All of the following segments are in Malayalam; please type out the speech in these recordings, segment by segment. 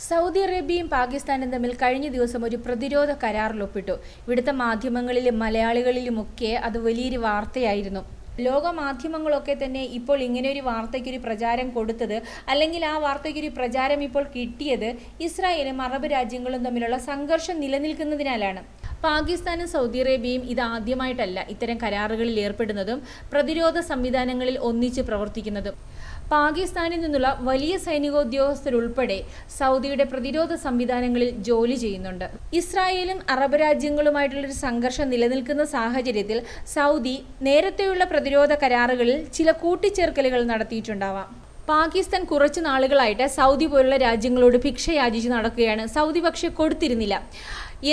സൗദി അറേബ്യയും പാകിസ്ഥാനും തമ്മിൽ കഴിഞ്ഞ ദിവസം ഒരു പ്രതിരോധ കരാറിൽ ഒപ്പിട്ടു. ഇവിടുത്തെ മാധ്യമങ്ങളിലും മലയാളികളിലുമൊക്കെ അത് വലിയൊരു വാർത്തയായിരുന്നു. ലോക മാധ്യമങ്ങളൊക്കെ തന്നെ ഇപ്പോൾ ഇങ്ങനെയൊരു വാർത്തയ്ക്കൊരു പ്രചാരം കൊടുത്തത്, അല്ലെങ്കിൽ ആ വാർത്തയ്ക്കൊരു പ്രചാരം ഇപ്പോൾ കിട്ടിയത് ഇസ്രായേലും അറബ് രാജ്യങ്ങളും തമ്മിലുള്ള സംഘർഷം നിലനിൽക്കുന്നതിനാലാണ്. പാകിസ്ഥാനും സൗദി അറേബ്യയും ഇത് ആദ്യമായിട്ടല്ല ഇത്തരം കരാറുകളിൽ ഏർപ്പെടുന്നതും പ്രതിരോധ സംവിധാനങ്ങളിൽ ഒന്നിച്ച് പ്രവർത്തിക്കുന്നതും. പാകിസ്ഥാനിൽ നിന്നുള്ള വലിയ സൈനികോദ്യോഗസ്ഥരുൾപ്പെടെ സൗദിയുടെ പ്രതിരോധ സംവിധാനങ്ങളിൽ ജോലി ചെയ്യുന്നുണ്ട്. ഇസ്രായേലും അറബ് രാജ്യങ്ങളുമായിട്ടുള്ളൊരു സംഘർഷം നിലനിൽക്കുന്ന സാഹചര്യത്തിൽ സൗദി നേരത്തെയുള്ള പ്രതിരോധ കരാറുകളിൽ ചില കൂട്ടിച്ചേർക്കലുകൾ നടത്തിയിട്ടുണ്ടാവാം. പാകിസ്ഥാൻ കുറച്ചു നാളുകളായിട്ട് സൗദി പോലുള്ള രാജ്യങ്ങളോട് ഭിക്ഷ യാചിച്ച് നടക്കുകയാണ്. സൗദി പക്ഷേ കൊടുത്തിരുന്നില്ല.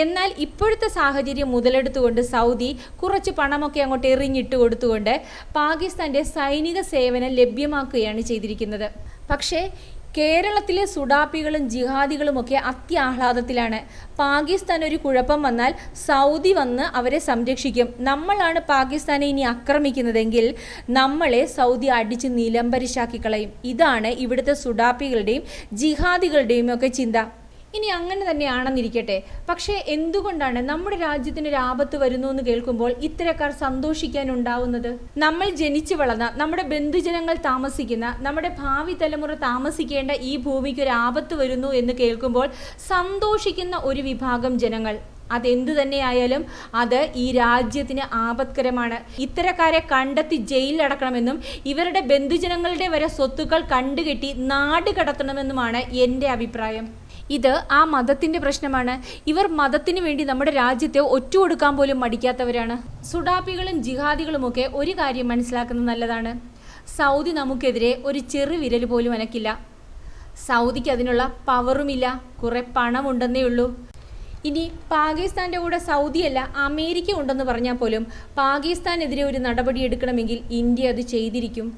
എന്നാൽ ഇപ്പോഴത്തെ സാഹചര്യം മുതലെടുത്തുകൊണ്ട് സൗദി കുറച്ച് പണമൊക്കെ അങ്ങോട്ട് എറിഞ്ഞിട്ട് കൊടുത്തുകൊണ്ട് പാകിസ്ഥാൻ്റെ സൈനിക സേവനം ലഭ്യമാക്കുകയാണ് ചെയ്തിരിക്കുന്നത്. പക്ഷേ കേരളത്തിലെ സുഡാപ്പികളും ജിഹാദികളുമൊക്കെ അത്യാഹ്ലാദത്തിലാണ്. പാകിസ്ഥാൻ ഒരു കുഴപ്പം വന്നാൽ സൗദി വന്ന് അവരെ സംരക്ഷിക്കും. നമ്മളാണ് പാകിസ്ഥാനെ ഇനി ആക്രമിക്കുന്നതെങ്കിൽ നമ്മളെ സൗദി അടിച്ച് നിലംപരിശാക്കി കളയും. ഇതാണ് ഇവിടുത്തെ സുഡാപ്പികളുടെയും ജിഹാദികളുടെയും ഒക്കെ ചിന്ത. ഇനി അങ്ങനെ തന്നെയാണെന്നിരിക്കട്ടെ, പക്ഷേ എന്തുകൊണ്ടാണ് നമ്മുടെ രാജ്യത്തിന് ഒരു ആപത്ത് വരുന്നു എന്ന് കേൾക്കുമ്പോൾ ഇത്തരക്കാർ സന്തോഷിക്കാനുണ്ടാവുന്നത്? നമ്മൾ ജനിച്ചു വളർന്ന, നമ്മുടെ ബന്ധുജനങ്ങൾ താമസിക്കുന്ന, നമ്മുടെ ഭാവി തലമുറ താമസിക്കേണ്ട ഈ ഭൂമിക്ക് ഒരു ആപത്ത് വരുന്നു എന്ന് കേൾക്കുമ്പോൾ സന്തോഷിക്കുന്ന ഒരു വിഭാഗം ജനങ്ങൾ, അതെന്തു തന്നെയായാലും അത് ഈ രാജ്യത്തിന് ആപത്കരമാണ്. ഇത്തരക്കാരെ കണ്ടെത്തി ജയിലിലടക്കണമെന്നും ഇവരുടെ ബന്ധുജനങ്ങളുടെ വരെ സ്വത്തുക്കൾ കണ്ടുകെട്ടി നാട് കടത്തണമെന്നുമാണ് എൻ്റെ അഭിപ്രായം. ഇത് ആ മതത്തിൻ്റെ പ്രശ്നമാണ്. ഇവർ മതത്തിന് വേണ്ടി നമ്മുടെ രാജ്യത്തെ ഒറ്റുകൊടുക്കാൻ പോലും മടിക്കാത്തവരാണ്. സുഡാപ്പികളും ജിഹാദികളുമൊക്കെ ഒരു കാര്യം മനസ്സിലാക്കുന്നത് നല്ലതാണ്. സൗദി നമുക്കെതിരെ ഒരു ചെറു വിരൽ പോലും അനക്കില്ല. സൗദിക്ക് അതിനുള്ള പവറുമില്ല, കുറെ പണമുണ്ടെന്നേ ഉള്ളൂ. ഇനി പാകിസ്ഥാൻ്റെ കൂടെ സൗദിയല്ല അമേരിക്ക ഉണ്ടെന്ന് പറഞ്ഞാൽ പോലും പാകിസ്ഥാനെതിരെ ഒരു നടപടി എടുക്കണമെങ്കിൽ ഇന്ത്യ അത് ചെയ്തിരിക്കും.